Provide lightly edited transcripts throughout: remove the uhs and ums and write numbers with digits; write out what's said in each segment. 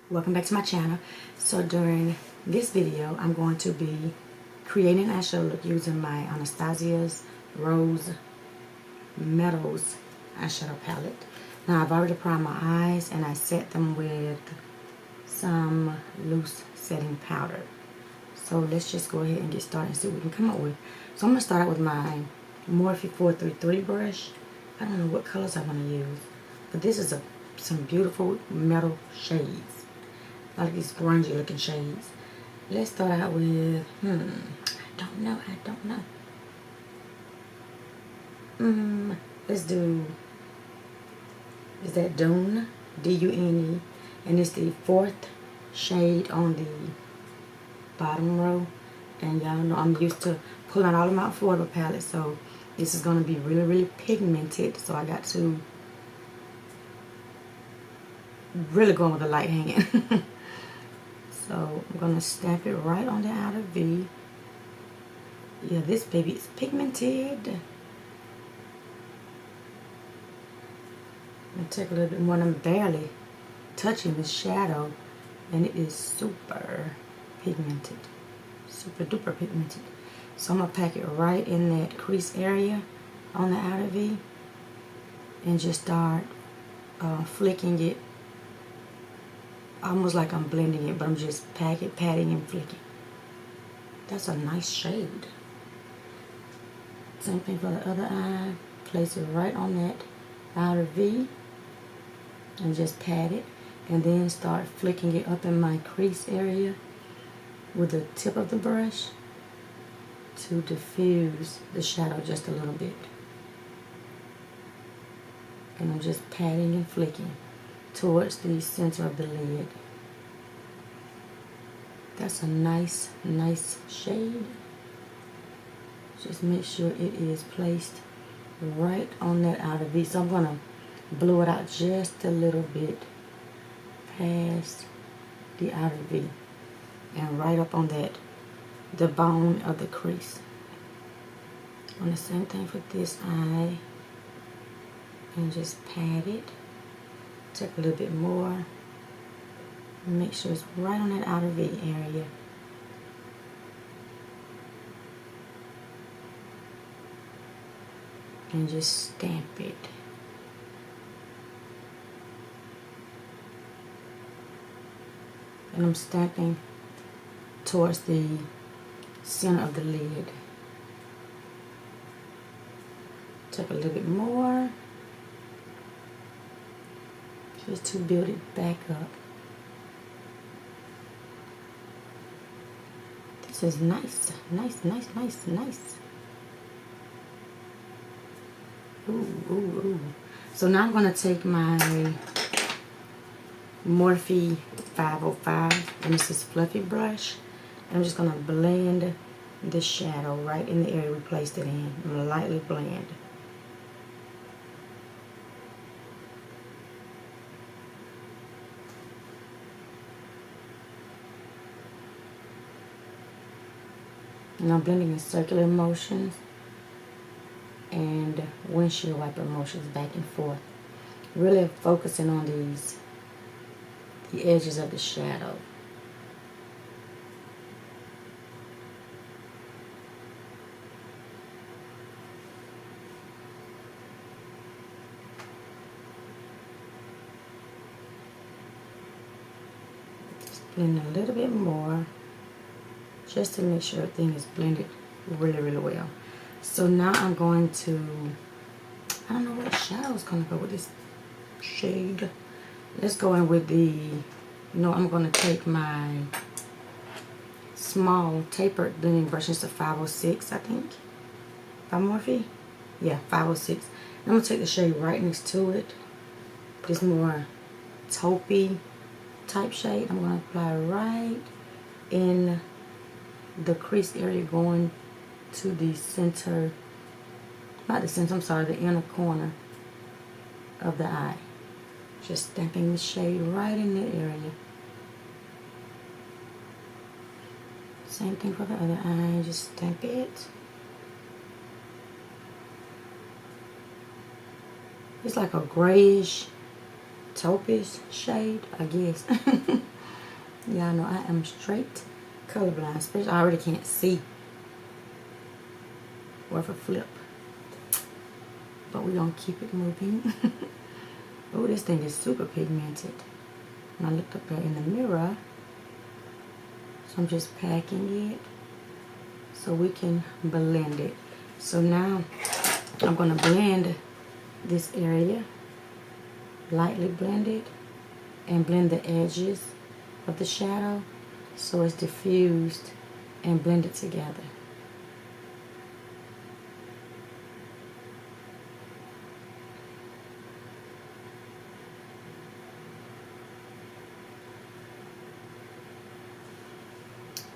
Welcome back to my channel. So during this video, I'm going to be creating an eyeshadow look using my Anastasia's Rose Metals eyeshadow palette. Now I've already primed my eyes and I set them with some loose setting powder. So let's just go ahead and get started and see what we can come up with. So I'm going to start out with my Morphe 433 brush. I don't know what colors I want to use, but this is some beautiful metal shades. I like these grungy looking shades. Let's start out with, I don't know. Let's do, is that Dune? D-U-N-E. And it's the 4th shade on the bottom row. And y'all know I'm used to pulling all of my affordable palettes, so this is going to be really, really pigmented. So I got to really go with a light hand. So I'm going to stamp it right on the outer V. Yeah, this baby is pigmented. I'm going to take a little bit more, and I'm barely touching the shadow, and it is super pigmented. Super duper pigmented. So I'm going to pack it right in that crease area on the outer V and just start flicking it. Almost like I'm blending it, but I'm just patting and flicking. That's a nice shade. Same thing for the other eye. Place it right on that outer V and just pat it, and then start flicking it up in my crease area with the tip of the brush to diffuse the shadow just a little bit. And I'm just patting and flicking towards the center of the lid. That's a nice shade. Just make sure it is placed right on that outer V. So I'm gonna blow it out just a little bit past the outer V and right up on that, the bone of the crease. On the same thing for this eye, and just pat it. Take a little bit more. Make sure it's right on that outer V area. And just stamp it. And I'm stamping towards the center of the lid. Take a little bit more. Just to build it back up. This is nice. Ooh. So now I'm going to take my Morphe 505, and this is fluffy brush. And I'm just going to blend the shadow right in the area we placed it in. I'm going to lightly blend. And I'm blending in circular motions and windshield wiper motions back and forth. Really focusing on the edges of the shadow. Just blend a little bit more, just to make sure everything is blended really well. So now I'm going to, I don't know what shadow is going to go with this shade. Let's go in with the, I'm going to take my small tapered blending brush. It's a 506, I think, by Morphe. Yeah, 506. I'm going to take the shade right next to it. This more taupey type shade. I'm going to apply right in the crease area going to the center, not the center, I'm sorry, the inner corner of the eye. Just stamping the shade right in that area. Same thing for the other eye, just stamp it. It's like a grayish taupe shade, I guess. Y'all know I am straight colorblind, especially I already can't see worth a flip. But we're gonna keep it moving. Oh, this thing is super pigmented. When I looked up there in the mirror, so I'm just packing it so we can blend it. So now I'm gonna blend this area, lightly blend it, and blend the edges of the shadow so it's diffused and blended together.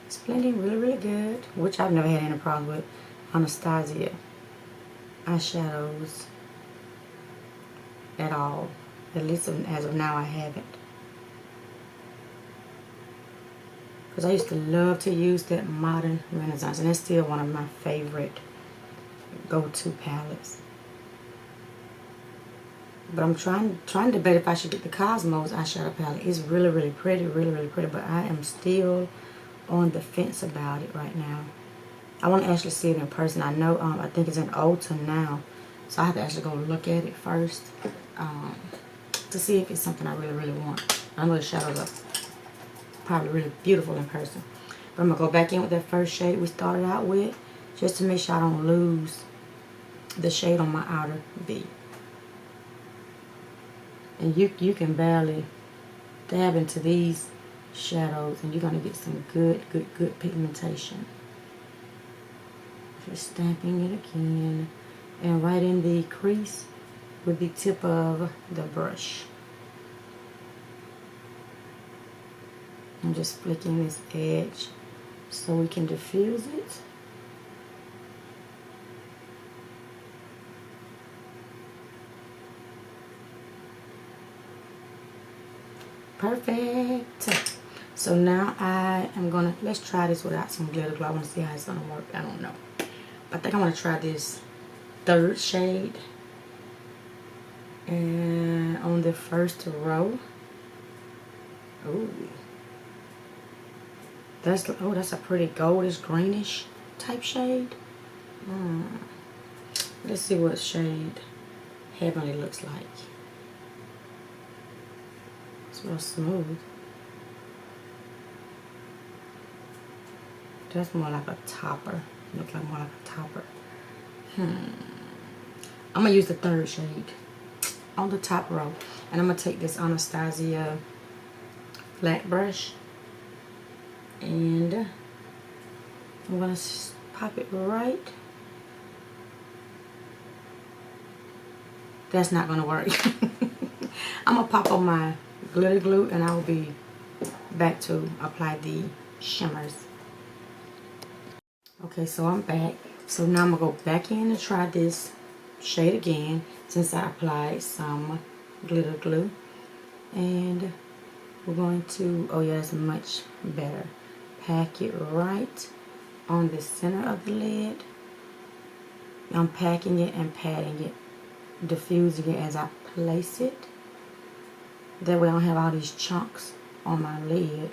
It's blending really, really good, which I've never had any problem with Anastasia eyeshadows at all. At least as of now, I haven't. Because I used to love to use that Modern Renaissance, and that's still one of my favorite go-to palettes. But I'm trying to debate if I should get the Cosmos eyeshadow palette. It's really, really pretty, really, really pretty, but I am still on the fence about it right now. I want to actually see it in person. I know, I think it's in Ulta now, so I have to actually go look at it first to see if it's something I really, really want. I know the shadows are probably really beautiful in person, but I'm gonna go back in with that first shade we started out with, just to make sure I don't lose the shade on my outer V. And you can barely dab into these shadows and you're gonna get some good pigmentation. Just stamping it again, and right in the crease with the tip of the brush. I'm just flicking this edge so we can diffuse it. Perfect. So now I am gonna, let's try this without some glitter glue. I wanna see how it's gonna work. I don't know. I think I'm gonna try this third shade. And on the first row. Ooh. That's a pretty goldish greenish type shade. Let's see what shade Heavenly looks like. It's real smooth. That's more like a topper. Looks like more like a topper. I'm gonna use the third shade on the top row, and I'm gonna take this Anastasia flat brush, and I'm gonna pop it right. That's not gonna work. I'm gonna pop on my glitter glue, and I will be back to apply the shimmers. Okay, so I'm back. So now I'm gonna go back in and try this shade again, since I applied some glitter glue. And we're going to, oh yeah, that's much better. Pack it right on the center of the lid. I'm packing it and patting it, diffusing it as I place it. That way I don't have all these chunks on my lid,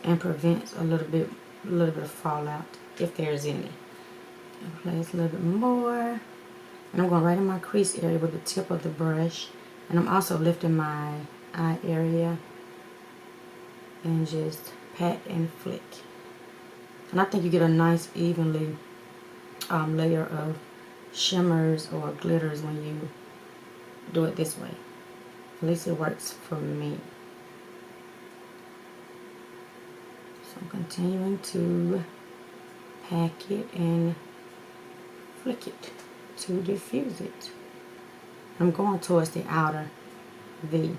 and prevents a little bit of fallout, if there's any. I'll place a little bit more, and I'm going right in my crease area with the tip of the brush, and I'm also lifting my eye area and just pat and flick. And I think you get a nice evenly layer of shimmers or glitters when you do it this way. At least it works for me. So I'm continuing to pack it and flick it to diffuse it. I'm going towards the outer V.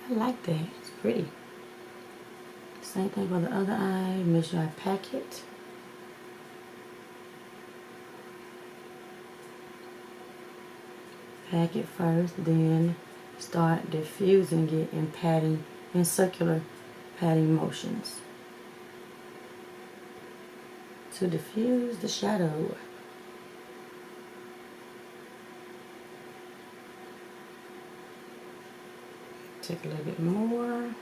I like that. It's pretty. Same thing for the other eye. Make sure I pack it. Pack it first, then start diffusing it and patting in circular patting motions to diffuse the shadow. take a little bit more,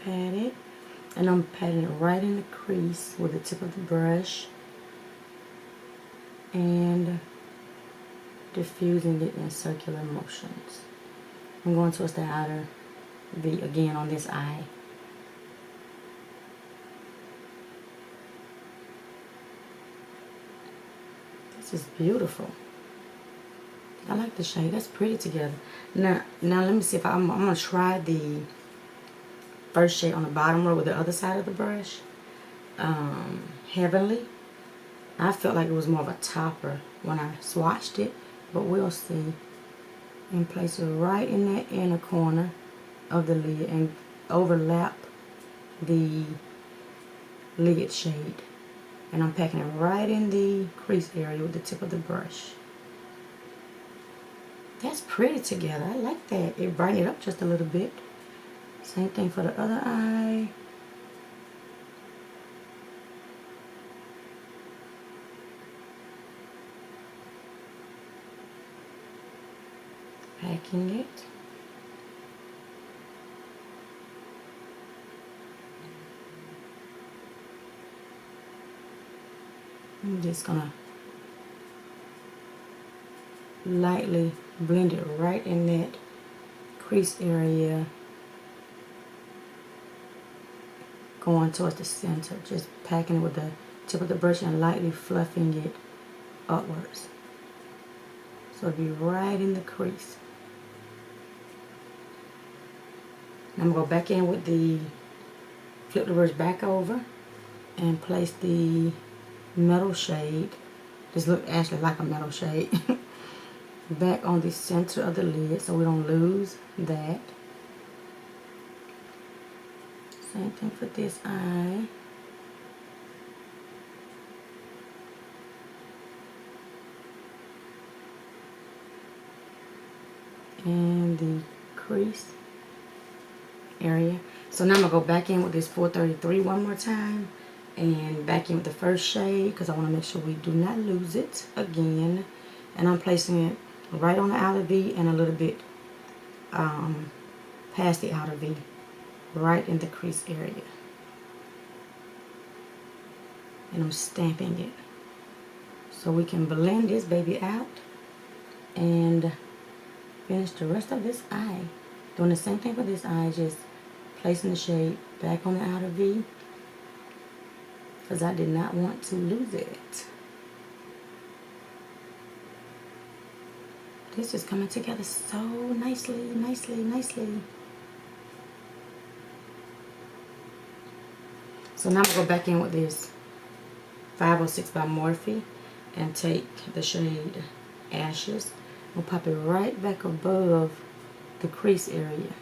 pat it, and I'm patting it right in the crease with the tip of the brush and diffusing it in circular motions. I'm going towards the outer V again on this eye. This is beautiful. I like the shade. That's pretty together. Now let me see if I'm gonna try the first shade on the bottom row with the other side of the brush. Heavenly. I felt like it was more of a topper when I swatched it, but we'll see. And place it right in that inner corner of the lid and overlap the lid shade. And I'm packing it right in the crease area with the tip of the brush. That's pretty together. I like that. It brightened it up just a little bit. Same thing for the other eye. Packing it. I'm just gonna lightly blend it right in that crease area, going towards the center, just packing it with the tip of the brush and lightly fluffing it upwards. So it'll be right in the crease. And I'm going to go back in with the, flip the brush back over and place the metal shade. This looks actually like a metal shade. Back on the center of the lid so we don't lose that. Same thing for this eye. And the crease area. So now I'm going to go back in with this 433 one more time. And back in with the first shade because I want to make sure we do not lose it again. And I'm placing it right on the outer V and a little bit past the outer V, right in the crease area. And I'm stamping it so we can blend this baby out and finish the rest of this eye. Doing the same thing for this eye, just placing the shade back on the outer V because I did not want to lose it. This is coming together so nicely, nicely, nicely. So now I'm going to go back in with this 506 by Morphe and take the shade Ashes and pop it right back above the crease area.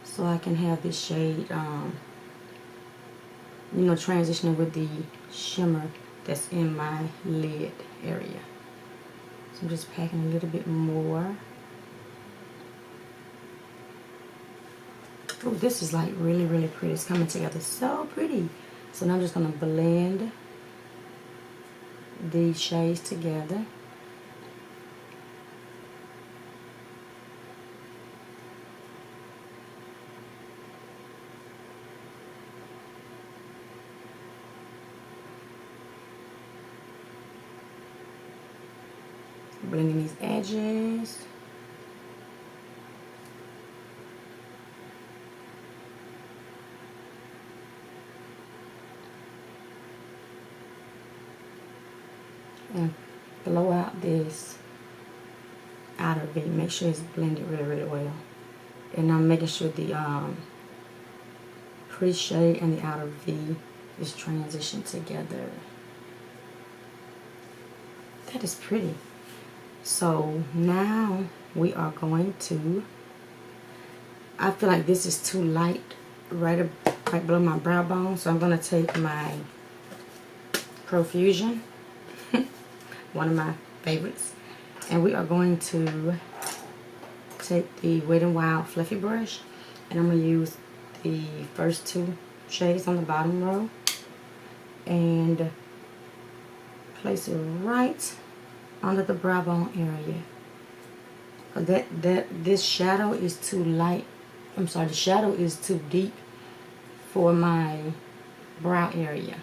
So I can have this shade, you know, transitioning with the shimmer that's in my lid area. So I'm just packing a little bit more. Oh, this is like really, really pretty. It's coming together so pretty. So now I'm just going to blend these shades together. Blending these edges. And blow out this outer V. Make sure it's blended really, really well. And I'm making sure the crease shade and the outer V is transitioned together. That is pretty. So now we are going to, I feel like this is too light right below my brow bone, so I'm going to take my Profusion, one of my favorites, and we are going to take the Wet n Wild fluffy brush, and I'm going to use the first two shades on the bottom row and place it right under the brow bone area. This shadow is too light. I'm sorry, the shadow is too deep for my brow area.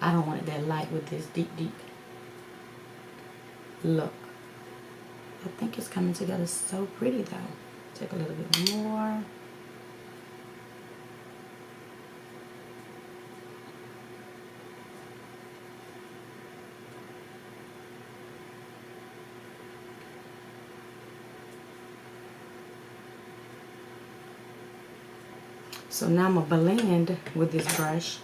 I don't want it that light with this deep look. I think it's coming together so pretty though. Take a little bit more. So now I'm going to blend with this brush.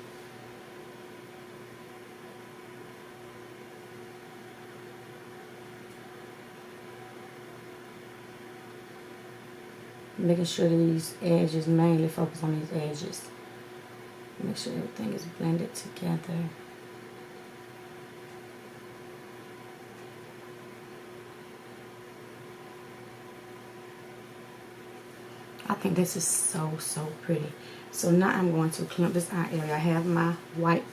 Making sure these edges, mainly focus on these edges. Make sure everything is blended together. I think this is so pretty. So now I'm going to clean up this eye area. I have my wipe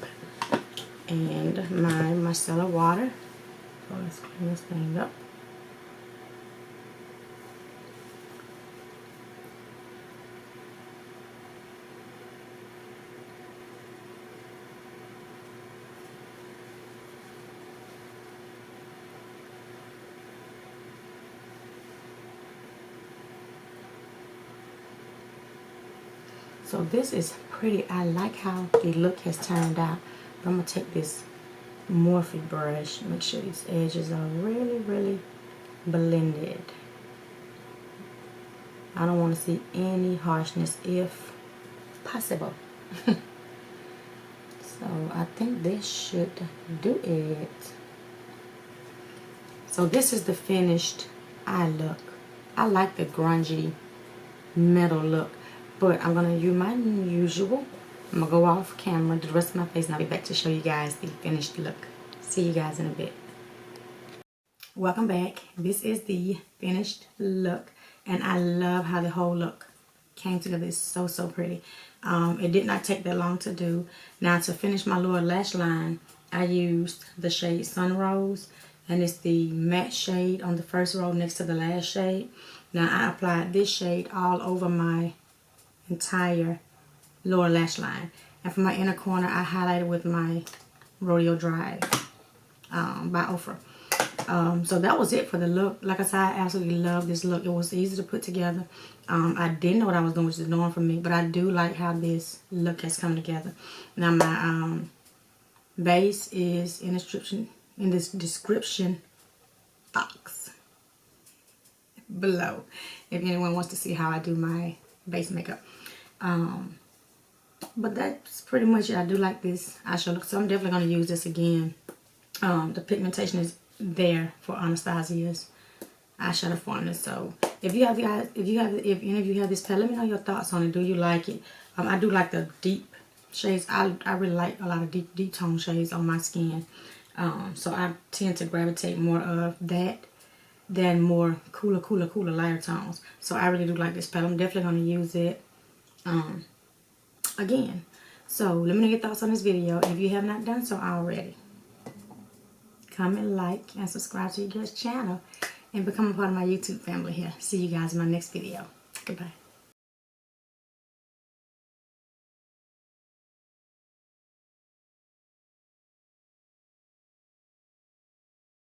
and my micellar water. So let's clean this thing up. So this is pretty. I like how the look has turned out. I'm going to take this Morphe brush. Make sure these edges are really blended. I don't want to see any harshness if possible. So I think this should do it. So this is the finished eye look. I like the grungy metal look. But I'm going to use my usual. I'm going to go off camera, do the rest of my face, and I'll be back to show you guys the finished look. See you guys in a bit. Welcome back. This is the finished look. And I love how the whole look came together. It's so pretty. It did not take that long to do. Now to finish my lower lash line, I used the shade SUNROSE. And it's the matte shade on the first row next to the last shade. Now I applied this shade all over my entire lower lash line, and for my inner corner I highlighted with my Rodeo Drive by Ofra. So that was it for the look. Like I said, I absolutely love this look. It was easy to put together. I didn't know what I was doing, which is normal for me, but I do like how this look has come together. Now my base is in this description box below if anyone wants to see how I do my base makeup. But that's pretty much it. I do like this eyeshadow look, so I'm definitely going to use this again. The pigmentation is there for Anastasia's eyeshadow formula. So if any of you have this palette, let me know your thoughts on it. Do you like it? I do like the deep shades. I really like a lot of deep tone shades on my skin. So I tend to gravitate more of that than more cooler lighter tones. So I really do like this palette. I'm definitely going to use it again. So let me know your thoughts on this video. If you have not done so already, comment, like, and subscribe to your girl's channel and become a part of my YouTube family here. See you guys in my next video. Goodbye.